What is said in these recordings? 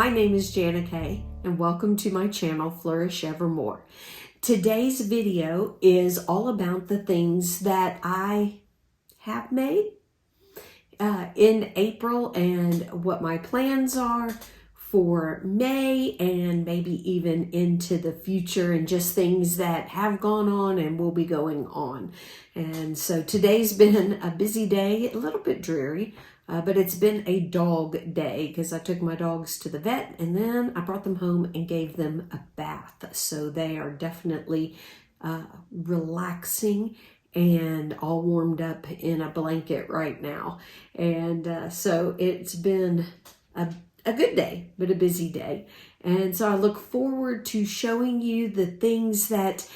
My name is Jana Kay, and welcome to my channel, Flourish Evermore. Today's video is all about the things that I have made in April and what my plans are for May and maybe even into the future, and just things that have gone on and will be going on. And so today's been a busy day, a little bit dreary, but it's been a dog day because I took my dogs to the vet and then I brought them home and gave them a bath. So they are definitely relaxing and all warmed up in a blanket right now. And so it's been a good day, but a busy day. And so I look forward to showing you the things that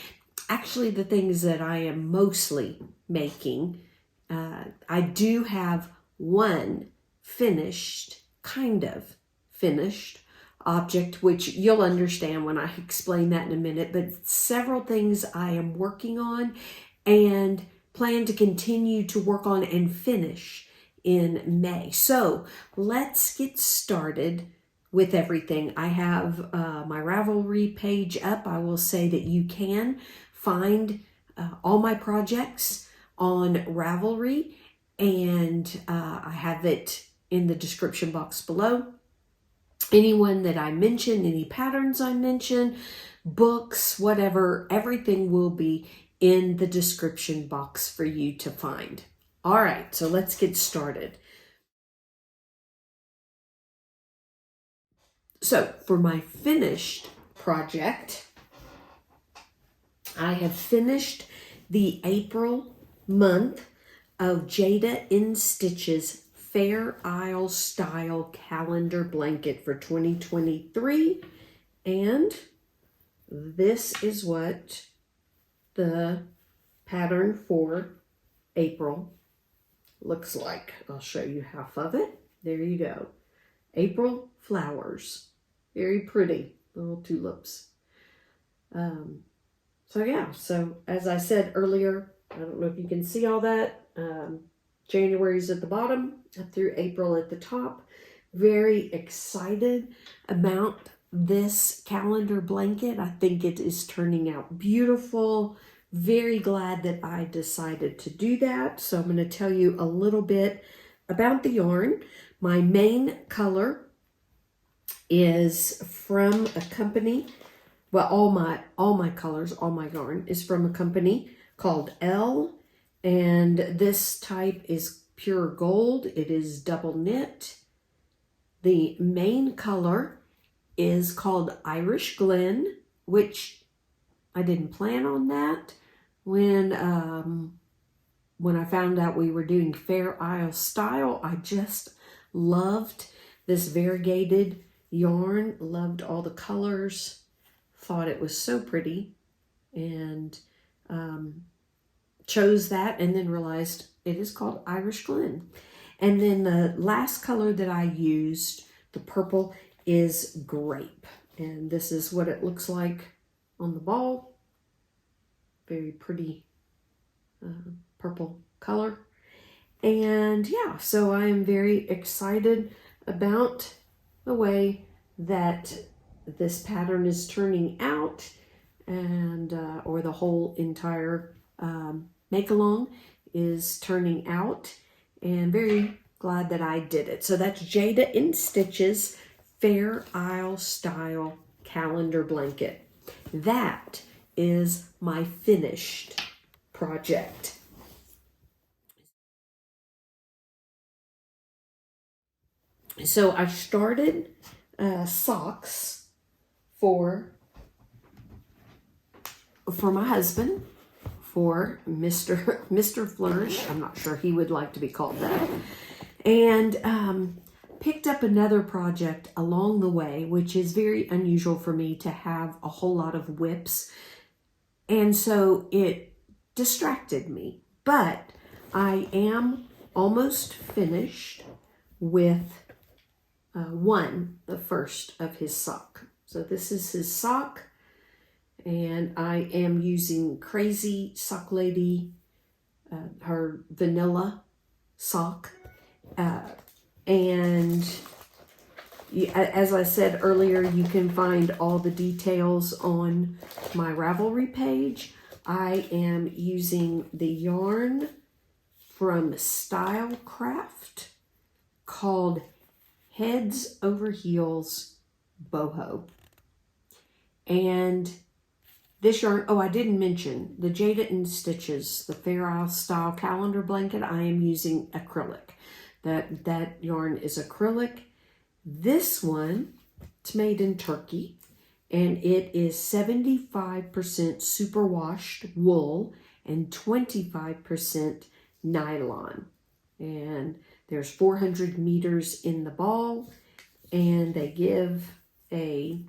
I am mostly making. I do have one kind of finished object, which you'll understand when I explain that in a minute, but several things I am working on and plan to continue to work on and finish in May. So let's get started with everything. I have my Ravelry page up. I will say that you can find all my projects on Ravelry, and I have it in the description box below. Anyone that I mention, any patterns I mention, books, whatever, everything will be in the description box for you to find. All right, so let's get started. So for my finished project, I have finished the April month of Jada in Stitches Fair Isle Style Calendar Blanket for 2023. And this is what the pattern for April looks like. I'll show you half of it. There you go. April flowers. Very pretty little tulips. So as I said earlier, I don't know if you can see all that. January's at the bottom, up through April at the top. Very excited about this calendar blanket. I think it is turning out beautiful. Very glad that I decided to do that. So I'm going to tell you a little bit about the yarn. My main color is from a company. Well, all my yarn is from a company called L, and this type is pure gold. It is double knit. The main color is called Irish Glen, which I didn't plan on that. When I found out we were doing Fair Isle style, I just loved this variegated yarn, loved all the colors, thought it was so pretty, and chose that, and then realized it is called Irish Glen. And then the last color that I used, the purple, is Grape. And this is what it looks like on the ball. Very pretty purple color. And yeah, so I am very excited about the way that this pattern is turning out, and or the whole entire make along is turning out, and very glad that I did it. So that's Jada in Stitches Fair Isle Style Calendar Blanket. That is my finished project. So I started socks for my husband, for Mr. Flourish. I'm not sure he would like to be called that. And picked up another project along the way, which is very unusual for me to have a whole lot of whips. And so it distracted me. But I am almost finished with the first of his sock. So this is his sock, and I am using Crazy Sock Lady, her vanilla sock, and as I said earlier, you can find all the details on my Ravelry page. I am using the yarn from Stylecraft called Heads Over Heels Boho. And this yarn, oh, I didn't mention the Jada and Stitches, the Fair Isle style calendar blanket. I am using acrylic. That yarn is acrylic. This one, it's made in Turkey, and it is 75% superwashed wool and 25% nylon. And there's 400 meters in the ball, and they give a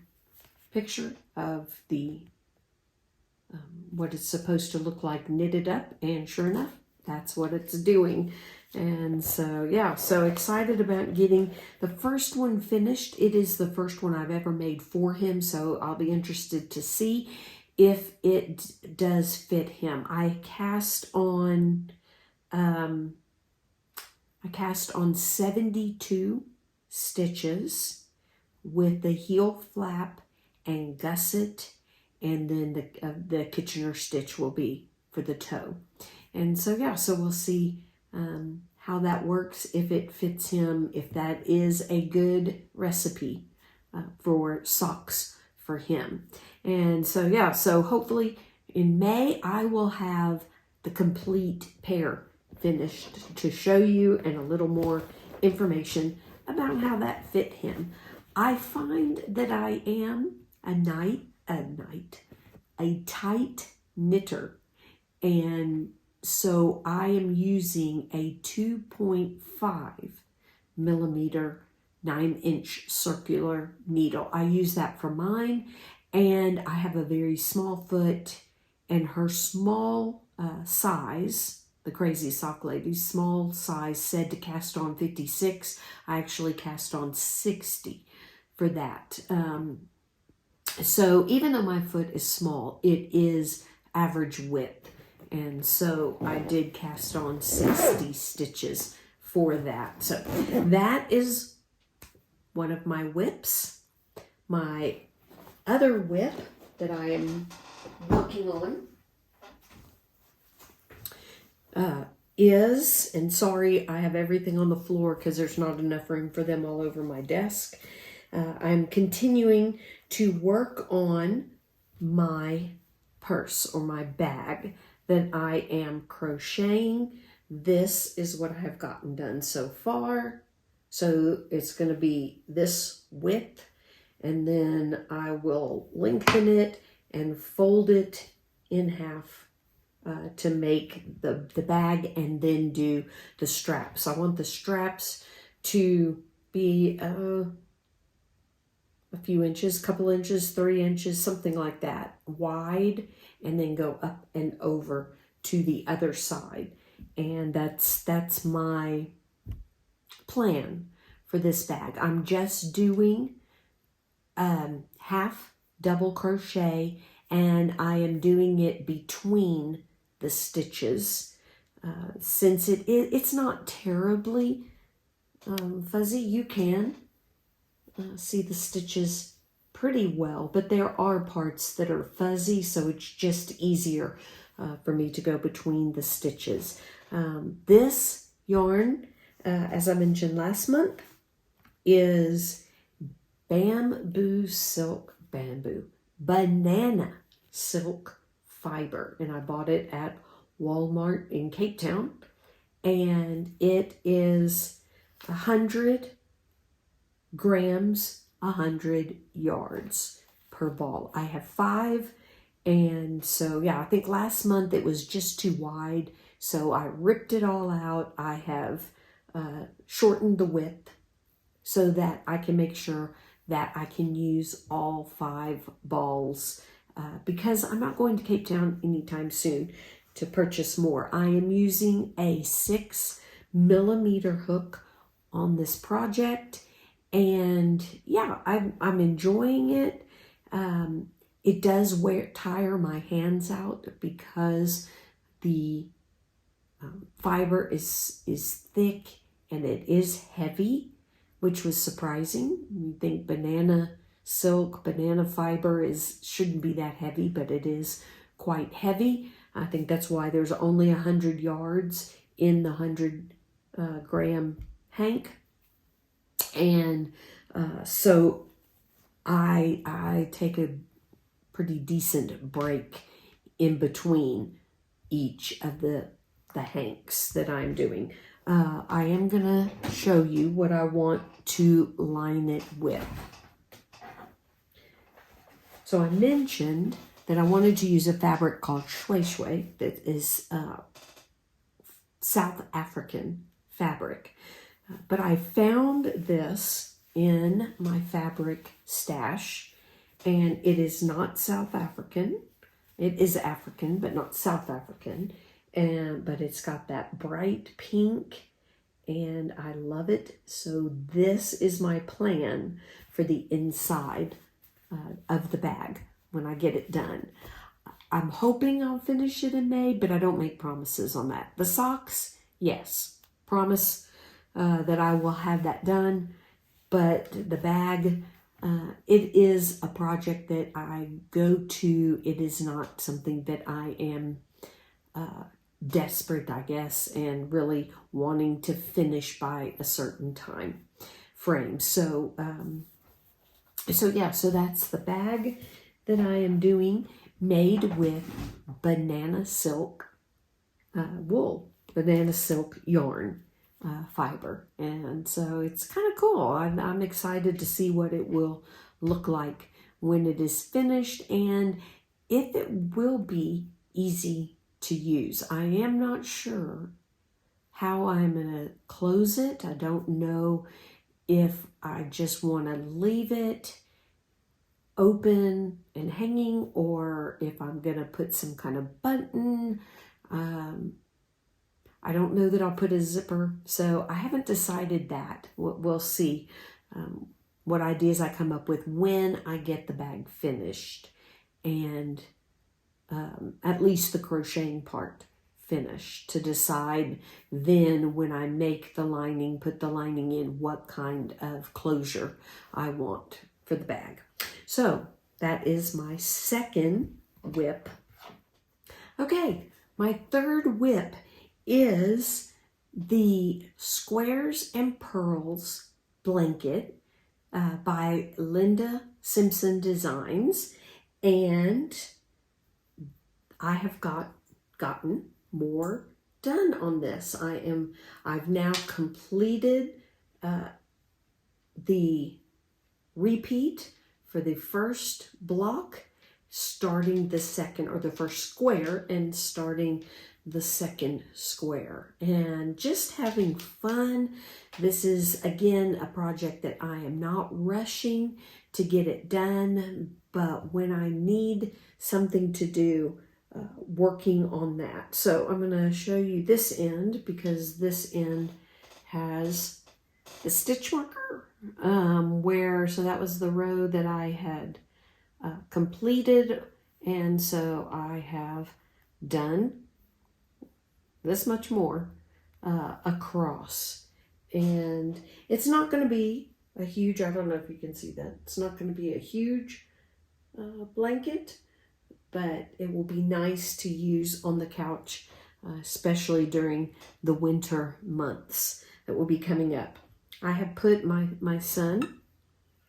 picture of the what it's supposed to look like knitted up, and sure enough, that's what it's doing. And so, yeah, so excited about getting the first one finished. It is the first one I've ever made for him, so I'll be interested to see if it does fit him. I cast on 72 stitches with the heel flap and gusset, and then the Kitchener stitch will be for the toe. And so, yeah, so we'll see how that works, if it fits him, if that is a good recipe for socks for him. And so, yeah, so hopefully in May I will have the complete pair finished to show you, and a little more information about how that fit him. I find that I am a tight knitter, and so I am using a 2.5 millimeter 9-inch circular needle. I use that for mine, and I have a very small foot, and her small size, the Crazy Sock Lady's small size, said to cast on 56. I actually cast on 60 for that. So even though my foot is small, it is average width. And so I did cast on 60 stitches for that. So that is one of my whips. My other whip that I am working on is, and sorry, I have everything on the floor because there's not enough room for them all over my desk. I'm continuing to work on my purse, or my bag, that I am crocheting. This is what I have gotten done so far. So it's going to be this width, and then I will lengthen it and fold it in half to make the bag, and then do the straps. I want the straps to be a few inches, couple inches, 3 inches, something like that, wide, and then go up and over to the other side. And that's my plan for this bag. I'm just doing half double crochet, and I am doing it between the stitches. Since it's not terribly fuzzy, you can see the stitches pretty well, but there are parts that are fuzzy, so it's just easier for me to go between the stitches. This yarn, as I mentioned last month, is banana silk fiber, and I bought it at Walmart in Cape Town, and it is 100 grams, 100 yards per ball. I have 5, and so, yeah, I think last month it was just too wide, so I ripped it all out. I have shortened the width so that I can make sure that I can use all 5 balls, because I'm not going to Cape Town anytime soon to purchase more. I am using a 6 millimeter hook on this project, and yeah, I'm enjoying it. It does tire my hands out because the fiber is thick and it is heavy. which was surprising. You think banana silk, banana fiber shouldn't be that heavy, but it is quite heavy. I think that's why there's only 100 yards in the 100 gram hank. And so I take a pretty decent break in between each of the hanks that I'm doing. I am gonna show you what I want to line it with. So I mentioned that I wanted to use a fabric called shwe that is South African fabric. But I found this in my fabric stash, and it is not South African. It is African, but not South African. But it's got that bright pink, and I love it. So this is my plan for the inside of the bag when I get it done. I'm hoping I'll finish it in May, but I don't make promises on that. The socks, yes, promise that I will have that done. But the bag, it is a project that I go to. It is not something that I am desperate, I guess, and really wanting to finish by a certain time frame. So so that's the bag that I am doing, made with banana silk wool, banana silk yarn fiber. And so it's kind of cool. I'm excited to see what it will look like when it is finished, and if it will be easy to use. I am not sure how I'm going to close it. I don't know if I just want to leave it open and hanging, or if I'm going to put some kind of button. I don't know that I'll put a zipper, so I haven't decided that. We'll see what ideas I come up with when I get the bag finished, and at least the crocheting part finished, to decide then when I make the lining, put the lining in, what kind of closure I want for the bag. So that is my second whip. Okay, my third whip is the Squares and Pearls blanket by Linda Simpson Designs, and I have gotten more done on this. I've now completed the repeat for the first block, starting the second, or the first square, and starting the second square, and just having fun. This is, again, a project that I am not rushing to get it done, but when I need something to do, working on that. So I'm going to show you this end, because this end has the stitch marker so that was the row that I had completed, and so I have done this much more across, and it's not going to be a huge, I don't know if you can see that, it's not going to be a huge blanket, but it will be nice to use on the couch, especially during the winter months that will be coming up. I have put, my son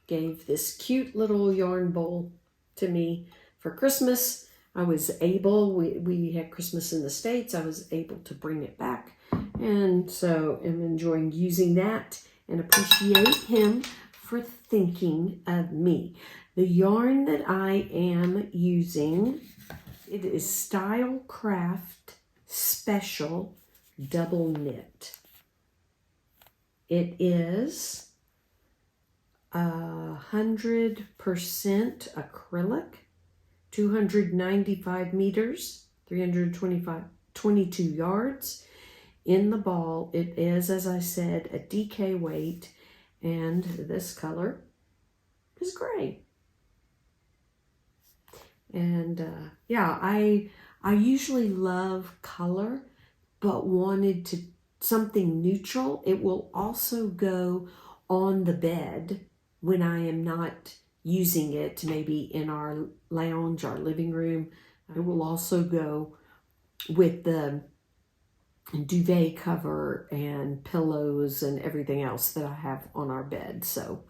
gave this cute little yarn bowl to me for Christmas. I was able, we had Christmas in the States, I was able to bring it back, and so I'm enjoying using that and appreciate him for thinking of me. The yarn that I am using, it is Stylecraft Special Double Knit. It is 100% acrylic, 295 meters, 22 yards in the ball. It is, as I said, a DK weight, and this color is gray. And yeah, I usually love color, but wanted something neutral. It will also go on the bed when I am not using it, maybe in our lounge, our living room. It will also go with the duvet cover and pillows and everything else that I have on our bed. So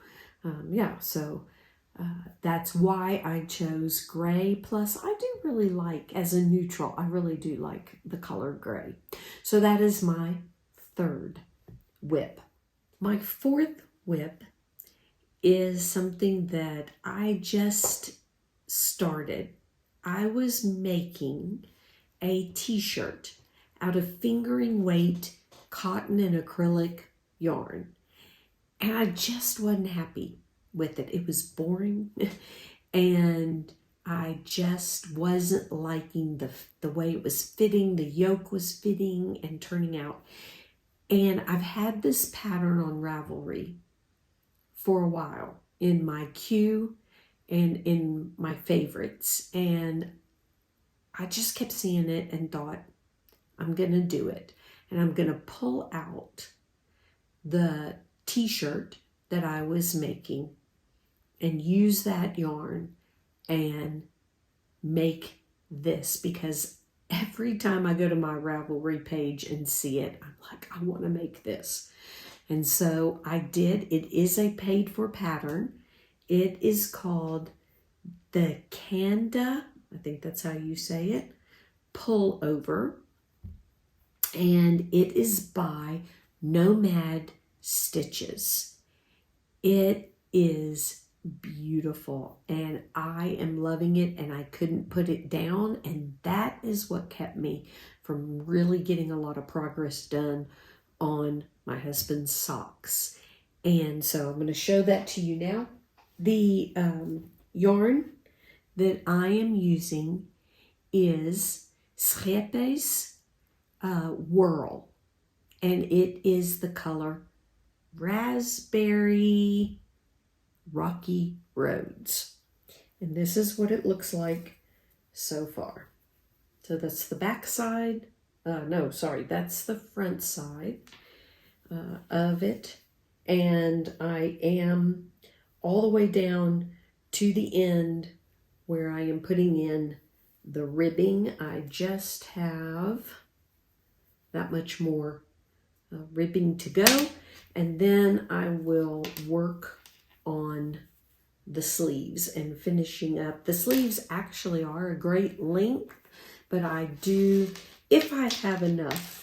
that's why I chose gray. Plus, I do really like, as a neutral, I really do like the color gray. So that is my third whip. My fourth whip is something that I just started. I was making a t-shirt out of fingering weight cotton and acrylic yarn, and I just wasn't happy with it. It was boring and I just wasn't liking the way it was fitting. The yoke was fitting and turning out. And I've had this pattern on Ravelry for a while in my queue and in my favorites, and I just kept seeing it and thought, I'm going to do it. And I'm going to pull out the t-shirt that I was making and use that yarn and make this, because every time I go to my Ravelry page and see it, I'm like, I want to make this. And so I did. It is a paid for pattern. It is called the Cande, I think that's how you say it, Pullover. And it is by Nomad Stitches. It is beautiful and I am loving it, and I couldn't put it down, and that is what kept me from really getting a lot of progress done on my husband's socks. And so I'm going to show that to you now. The yarn that I am using is Scheepes Whirl, and it is the color Raspberry Rocky Roads. And this is what it looks like so far. So that's the back side. That's the front side of it. And I am all the way down to the end where I am putting in the ribbing. I just have that much more ribbing to go, and then I will work on the sleeves and finishing up. The sleeves actually are a great length, but I do, if I have enough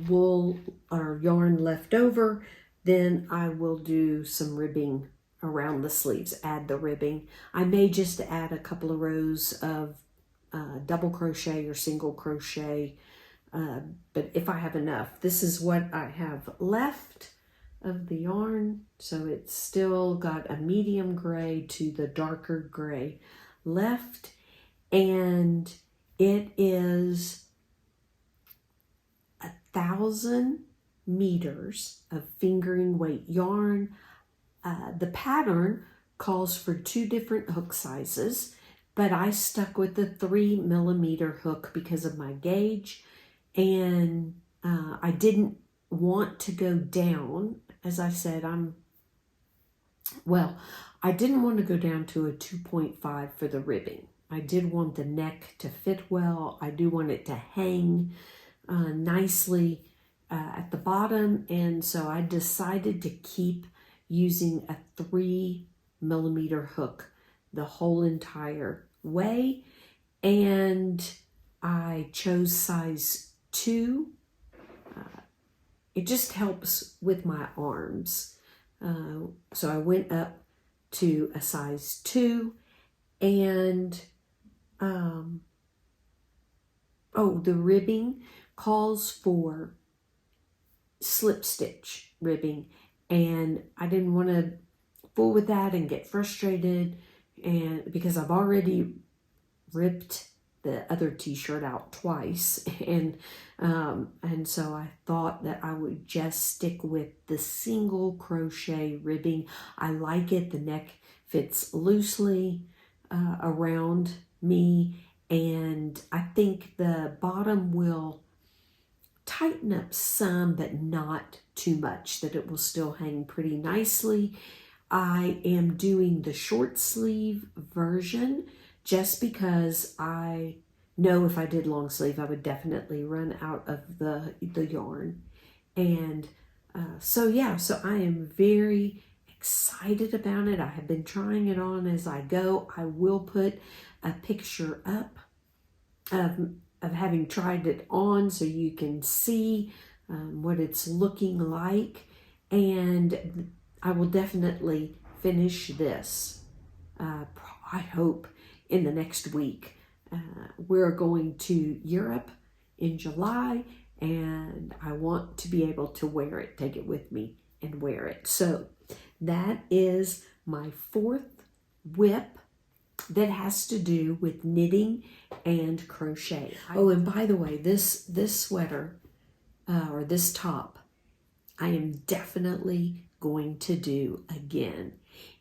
wool or yarn left over, then I will do some ribbing around the sleeves, add the ribbing. I may just add a couple of rows of double crochet or single crochet, but if I have enough. This is what I have left of the yarn, so it's still got a medium gray to the darker gray left, and it is 1,000 meters of fingering weight yarn. The pattern calls for 2 different hook sizes, but I stuck with the 3mm hook because of my gauge, and I didn't want to go down. As I said, I didn't want to go down to a 2.5 for the ribbing. I did want the neck to fit well. I do want it to hang nicely at the bottom, and so I decided to keep using a 3mm hook the whole entire way, and I chose size 2. It just helps with my arms. So I went up to a size 2, and the ribbing calls for slip stitch ribbing, and I didn't want to fool with that and get frustrated, and because I've already ripped the other t-shirt out twice, and so I thought that I would just stick with the single crochet ribbing. I like it. The neck fits loosely around me, and I think the bottom will tighten up some, but not too much, that it will still hang pretty nicely. I am doing the short sleeve version just because I know if I did long sleeve, I would definitely run out of the yarn. And so I am very excited about it. I have been trying it on as I go. I will put a picture up of having tried it on so you can see what it's looking like. And I will definitely finish this, I hope, in the next week. We're going to Europe in July, and I want to be able to wear it, take it with me and wear it. So that is my fourth whip that has to do with knitting and crochet. Oh, and by the way, this sweater or this top, I am definitely going to do again.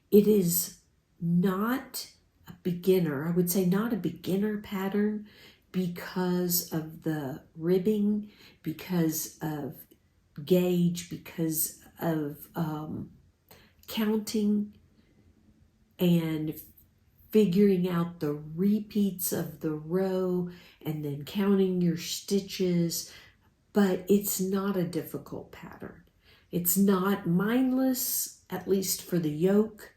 It is not a beginner, I would say not a beginner pattern because of the ribbing, because of gauge, because of counting and figuring out the repeats of the row and then counting your stitches, but it's not a difficult pattern. It's not mindless, at least for the yoke,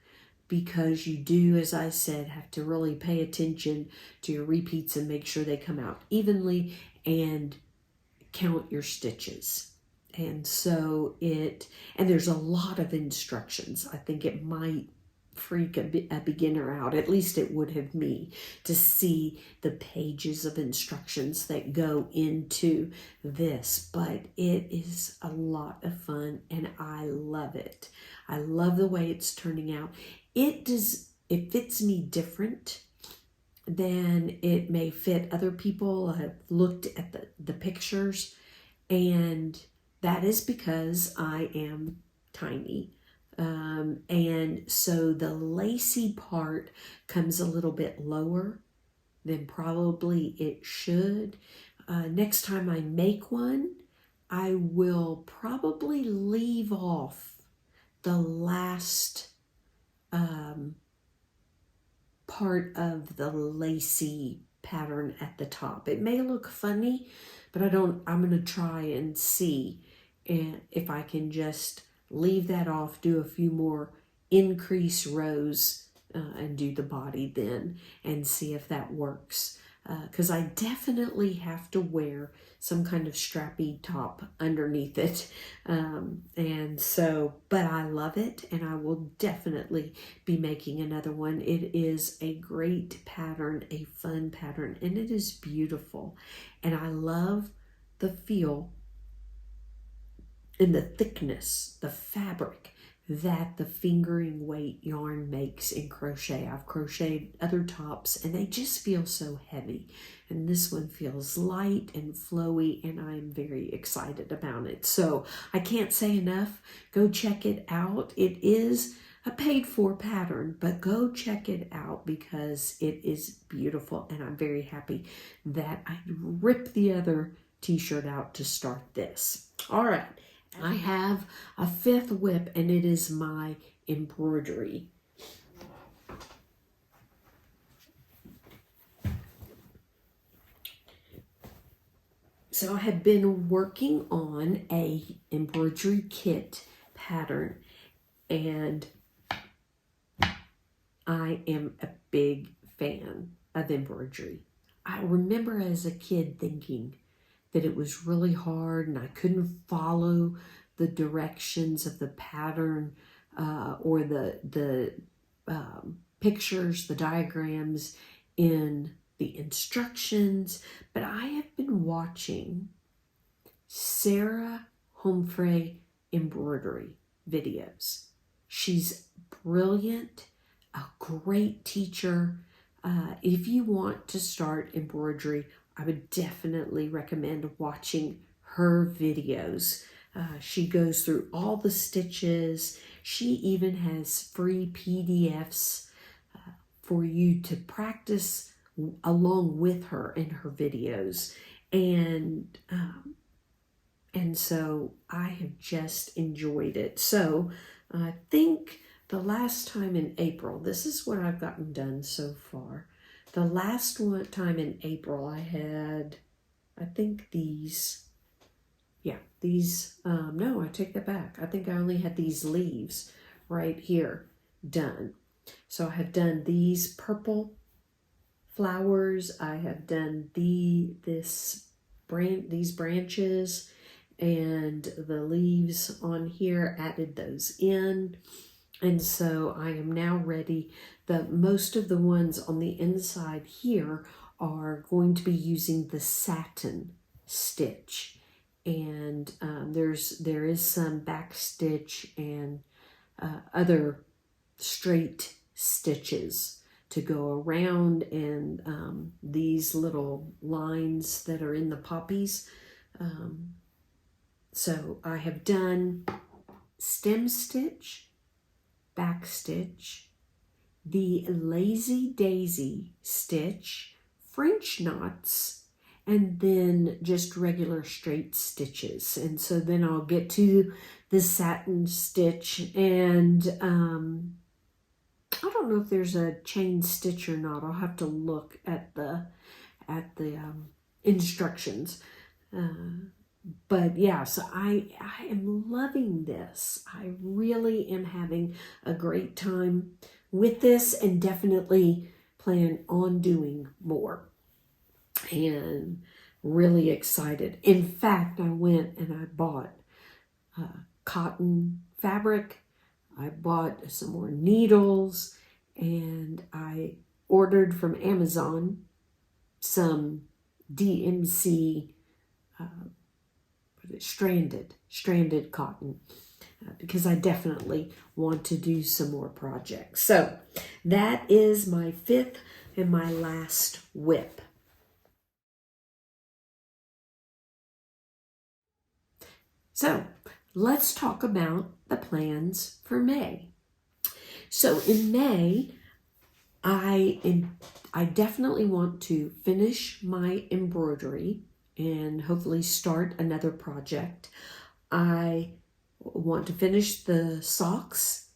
because you do, as I said, have to really pay attention to your repeats and make sure they come out evenly and count your stitches. And so and there's a lot of instructions. I think it might freak a beginner out, at least it would have me, to see the pages of instructions that go into this, but it is a lot of fun and I love it. I love the way it's turning out. It fits me different than it may fit other people. I've looked at the pictures, and that is because I am tiny. And so the lacy part comes a little bit lower than probably it should. Next time I make one, I will probably leave off the last part of the lacy pattern at the top. It may look funny, but I'm going to try and see if I can just leave that off, do a few more increase rows and do the body then and see if that works. Because I definitely have to wear some kind of strappy top underneath it. And so, but I love it, and I will definitely be making another one. It is a great pattern, a fun pattern, and it is beautiful. And I love the feel and the thickness, the fabric that the fingering weight yarn makes in crochet. I've crocheted other tops and they just feel so heavy. And this one feels light and flowy, and I'm very excited about it. So I can't say enough. Go check it out. It is a paid for pattern, but go check it out because it is beautiful, and I'm very happy that I ripped the other t-shirt out to start this. All right. I have a fifth whip, and it is my embroidery. So I have been working on a embroidery kit pattern, and I am a big fan of embroidery. I remember as a kid thinking that it was really hard and I couldn't follow the directions of the pattern or the pictures, the diagrams in the instructions. But I have been watching Sarah Humphrey embroidery videos. She's brilliant, a great teacher. If you want to start embroidery, I would definitely recommend watching her videos. She goes through all the stitches. She even has free PDFs for you to practice along with her in her videos. And And so I have just enjoyed it. So I think the last time in April, this is what I've gotten done so far. The last time in April, I had, I think these, no, I take that back. I think I only had these leaves right here done. So I have done these purple flowers. I have done these branches and the leaves on here, added those in. And so I am now ready. Most of the ones on the inside here are going to be using the satin stitch. And there is some back stitch and other straight stitches to go around, and these little lines that are in the poppies. So I have done stem stitch, back stitch, the lazy daisy stitch, French knots, and then just regular straight stitches. And so then I'll get to the satin stitch, and I don't know if there's a chain stitch or not. I'll have to look at the instructions. But yeah, so I am loving this. I really am having a great time with this, and definitely plan on doing more. And really excited. In fact, I went and I bought cotton fabric. I bought some more needles, and I ordered from Amazon some DMC stranded cotton, because I definitely want to do some more projects. So that is my fifth and my last whip. So let's talk about the plans for May. So in May, I definitely want to finish my embroidery and hopefully start another project. I want to finish the socks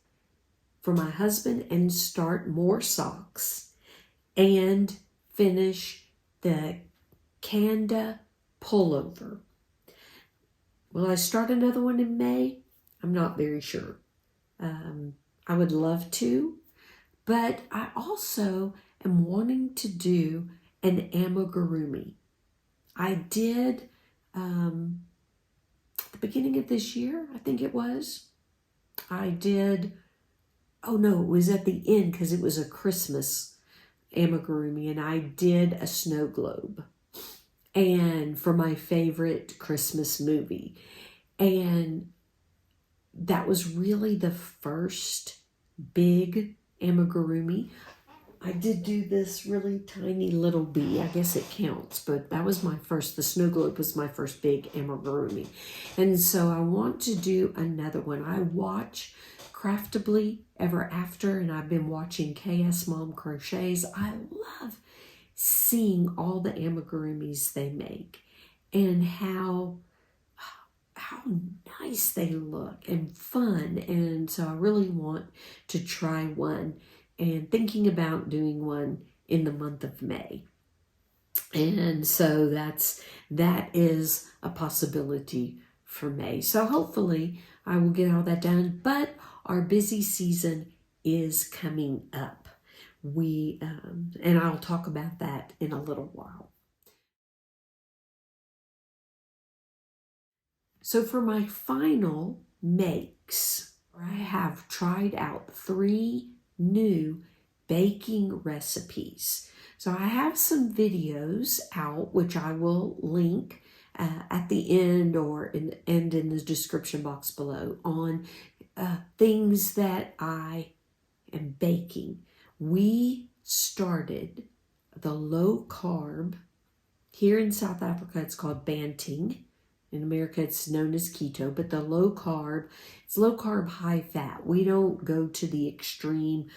for my husband and start more socks, and finish the Cande pullover. Will I start another one in May? I'm not very sure. I would love to, but I also am wanting to do an amigurumi. I did the beginning of this year, I think it was. I did, oh no, it was at the end because it was a Christmas amigurumi, and I did a snow globe, and for my favorite Christmas movie. And that was really the first big amigurumi. I did do this really tiny little bee. I guess it counts, but that was my first. The snow globe was my first big amigurumi. And so I want to do another one. I watch Craftably Ever After, and I've been watching KS Mom Crochets. I love seeing all the amigurumis they make and how nice they look and fun. And so I really want to try one, and thinking about doing one in the month of May. And so that is a possibility for May. So hopefully I will get all that done, but our busy season is coming up. And I'll talk about that in a little while. So for my final makes, I have tried out 3 new baking recipes. So I have some videos out, which I will link at the end or in the description box below, on things that I am baking. We started the low carb. Here in South Africa, it's called banting. In America, it's known as keto, but the low carb, it's low carb, high fat. We don't go to the extreme.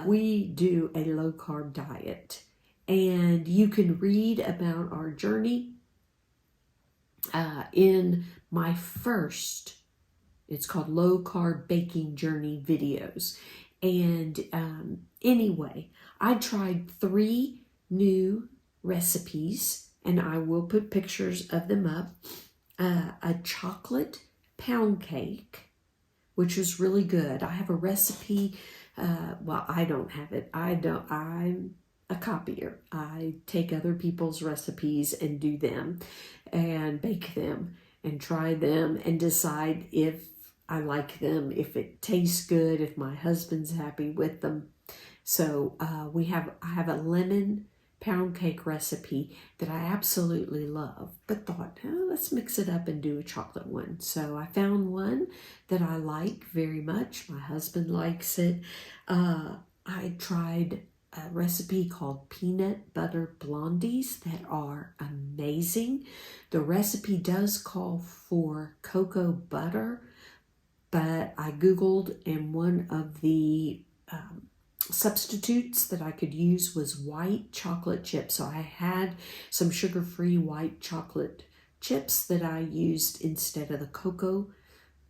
We do a low carb diet, and you can read about our journey in my first, it's called Low Carb Baking Journey videos. And anyway, I tried 3 new recipes, and I will put pictures of them up. A chocolate pound cake, which was really good. I have a recipe. Well, I don't have it. I'm a copier. I take other people's recipes and do them and bake them and try them and decide if I like them, if it tastes good, if my husband's happy with them. So I have a lemon pound cake recipe that I absolutely love, but thought, let's mix it up and do a chocolate one. So I found one that I like very much. My husband likes it. I tried a recipe called peanut butter blondies that are amazing. The recipe does call for cocoa butter, but I Googled, and one of the substitutes that I could use was white chocolate chips. So I had some sugar-free white chocolate chips that I used instead of the cocoa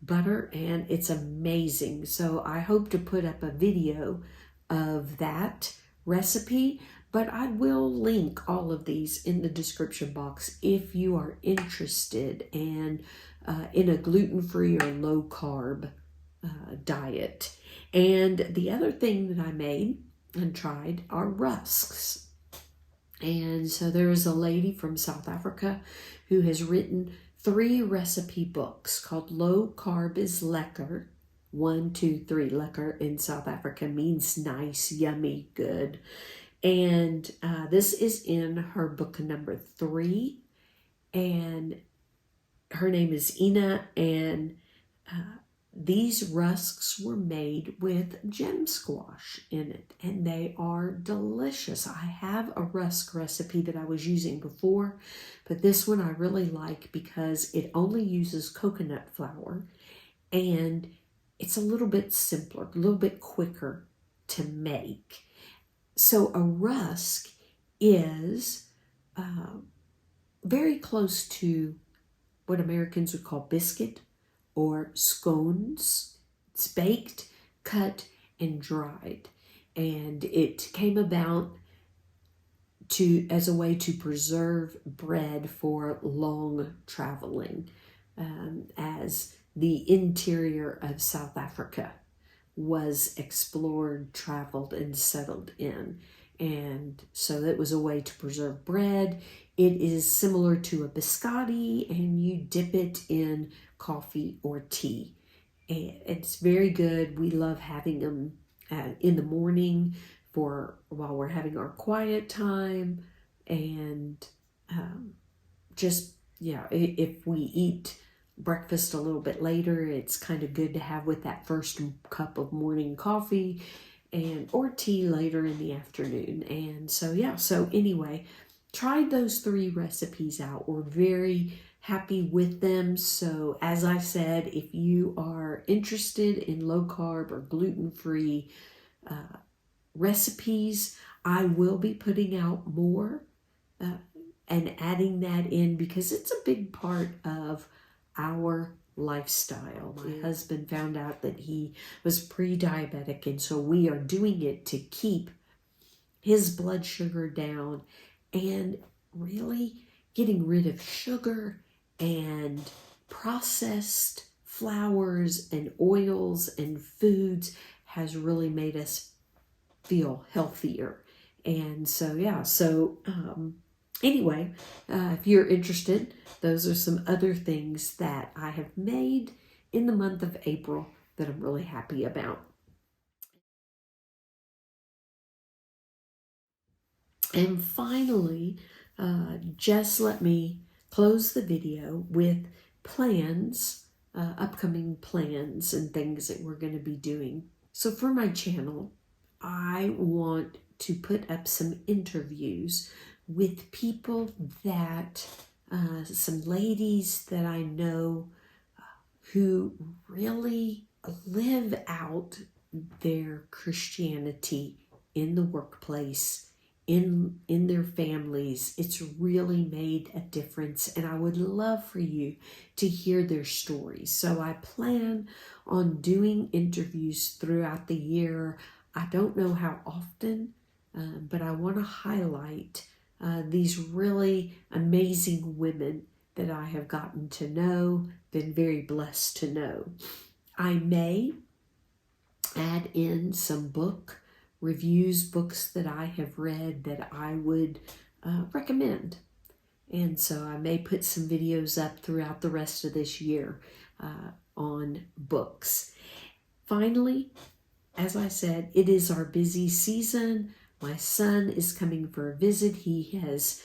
butter, and it's amazing. So I hope to put up a video of that recipe, but I will link all of these in the description box if you are interested in a gluten-free or low-carb diet. And the other thing that I made and tried are rusks. And so there is a lady from South Africa who has written 3 recipe books called Low Carb is Lekker. 1, 2, 3. Lekker in South Africa means nice, yummy, good. And this is in her book number 3. And her name is Ina, and these rusks were made with gem squash in it, and they are delicious. I have a rusk recipe that I was using before, but this one I really like because it only uses coconut flour, and it's a little bit simpler, a little bit quicker to make. So a rusk is very close to what Americans would call biscuit or scones. It's baked, cut, and dried. And it came about as a way to preserve bread for long traveling, as the interior of South Africa was explored, traveled, and settled in. And so that was a way to preserve bread. It is similar to a biscotti, and you dip it in coffee or tea. And it's very good. We love having them in the morning while we're having our quiet time. And if we eat breakfast a little bit later, it's kind of good to have with that first cup of morning coffee or tea later in the afternoon. And so anyway, tried those 3 recipes out. We're very happy with them. So as I said, if you are interested in low carb or gluten-free recipes, I will be putting out more and adding that in, because it's a big part of our lifestyle. My husband found out that he was pre-diabetic, and so we are doing it to keep his blood sugar down and really getting rid of sugar and processed flours and oils and foods has really made us feel healthier. And anyway, if you're interested, those are some other things that I have made in the month of April that I'm really happy about. And finally, just let me close the video with plans, upcoming plans and things that we're going to be doing. So for my channel, I want to put up some interviews with people that, some ladies that I know who really live out their Christianity in the workplace, in their families. It's really made a difference, and I would love for you to hear their stories. So I plan on doing interviews throughout the year. I don't know how often, but I want to highlight these really amazing women that I have gotten to know, been very blessed to know. I may add in some book reviews, books that I have read that I would recommend. And so I may put some videos up throughout the rest of this year on books. Finally, as I said, it is our busy season. My son is coming for a visit. He has,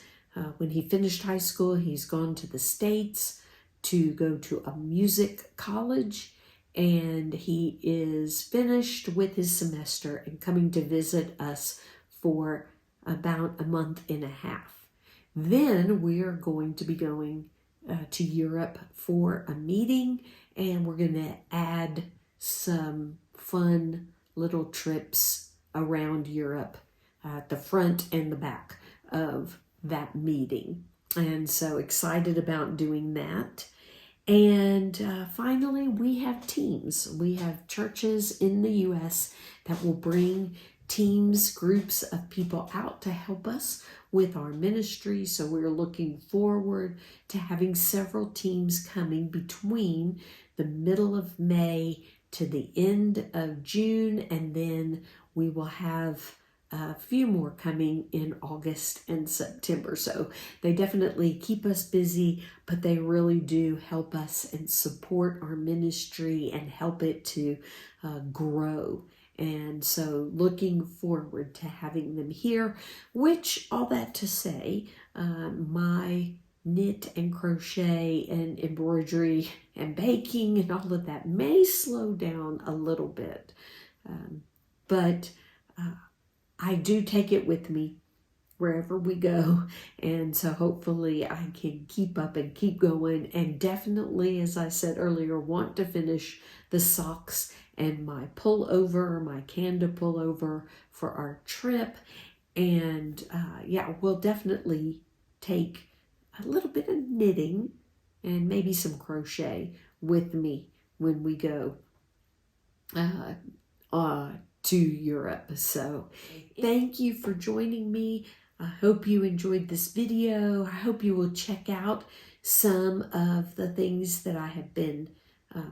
when he finished high school, he's gone to the States to go to a music college, and he is finished with his semester and coming to visit us for about a month and a half. Then we are going to be going to Europe for a meeting, and we're going to add some fun little trips around Europe at the front and the back of that meeting. And so excited about doing that. And finally, we have teams. We have churches in the U.S. that will bring teams, groups of people out to help us with our ministry. So we're looking forward to having several teams coming between the middle of May to the end of June, and then we will have a few more coming in August and September. So they definitely keep us busy, but they really do help us and support our ministry and help it to grow. And so looking forward to having them here, which, all that to say, my knit and crochet and embroidery and baking and all of that may slow down a little bit. But I do take it with me wherever we go. And so hopefully I can keep up and keep going. And definitely, as I said earlier, want to finish the socks and my pullover, my Cande pullover for our trip. And yeah, we'll definitely take a little bit of knitting and maybe some crochet with me when we go to Europe. So thank you for joining me. I hope you enjoyed this video. I hope you will check out some of the things that I have been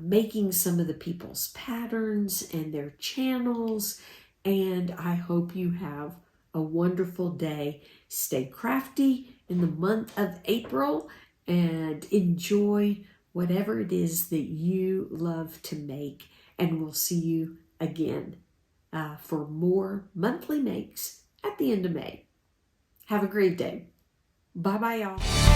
making, some of the people's patterns and their channels. And I hope you have a wonderful day. Stay crafty in the month of April and enjoy whatever it is that you love to make. And we'll see you again for more monthly makes at the end of May. Have a great day. Bye-bye, y'all.